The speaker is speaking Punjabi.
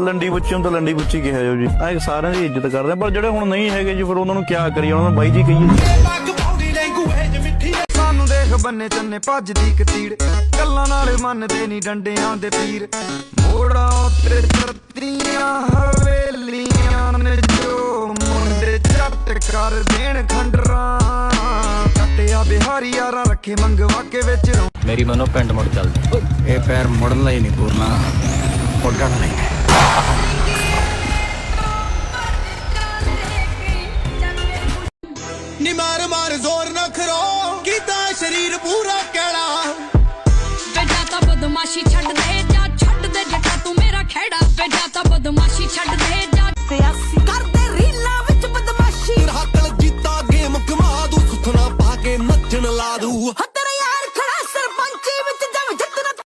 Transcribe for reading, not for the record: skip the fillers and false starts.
ਲੰਡੀ ਬੁੱਚੀ ਨੂੰ ਤਾਂ ਲੰਡੀ ਬੁੱਚੀ ਕਿਹਾ ਜਾਓ ਜੀ। ਐ ਸਾਰਿਆਂ ਦੀ ਇੱਜ਼ਤ ਕਰਦੇ ਆ, ਪਰ ਜਿਹੜੇ ਹੁਣ ਨਹੀਂ ਹੈਗੇ ਜੀ ਫਿਰ ਉਹਨਾਂ ਨੂੰ ਕਿਆ ਕਰੀਏ, ਉਹਨਾਂ ਨੂੰ ਬਾਈ ਜੀ ਕਹੀਏ। ਸਾਨੂੰ ਦੇਖ ਬੰਨੇ ਚੰਨੇ ਭੱਜਦੀ ਕਤੀੜ, ਗੱਲਾਂ ਨਾਲ ਮੰਨਦੇ ਨੀ ਡੰਡਿਆਂ ਦੇ ਪੀਰ। ਮੋੜਾਂ ਉੱਤੇ ਤਰਤੀਆਂ ਹਵੇਲੀਆਂ ਨੇ ਜੋ ਮੁੰਡੇ ਜੱਟ ਕਰ ਦੇਣ ਖੰਡਰਾਂ। ਕੱਟਿਆ ਬਿਹਾਰੀ ਯਾਰਾਂ ਰੱਖੇ ਮੰਗਵਾ ਕੇ ਵਿੱਚ। ਮੇਰੀ ਮਨੋਂ ਪਿੰਡ ਮੁੜ ਚੱਲਦੀ। ਇਹ ਪੈਰ ਮੁੜਨ ਲਈ ਨਹੀਂ ਪੂਰਨਾ, ਉੱਡਣ ਲਈ। ਨੀ ਮਾਰ ਮਾਰ ਜ਼ੋਰ ਨਾ ਖਰੋ, ਕੀਤਾ ਸ਼ਰੀਰ ਪੂਰਾ ਕਹਿਣਾ। ਬੇਜਾ ਤਾਂ ਬਦਮਾਸ਼ੀ ਛੱਡ ਦੇ ਜਾ, ਛੱਡ ਦੇ ਜੱਟਾ ਤੂੰ ਮੇਰਾ ਖੇੜਾ। ਬੇਜਾ ਤਾਂ ਬਦਮਾਸ਼ੀ ਛੱਡ ਦੇ ਜਾ, ਸਿਆਸੀ ਕਰਦੇ ਰੀਲਾਂ ਵਿੱਚ ਬਦਮਾਸ਼ੀ। ਤੇਰਾ ਹੱਕ ਜੀਤਾ ਗੇਮ ਕਮਾ ਦੂ, ਸੁਥਣਾ ਪਾ ਕੇ ਨੱਚਣ ਲਾ ਦੂ।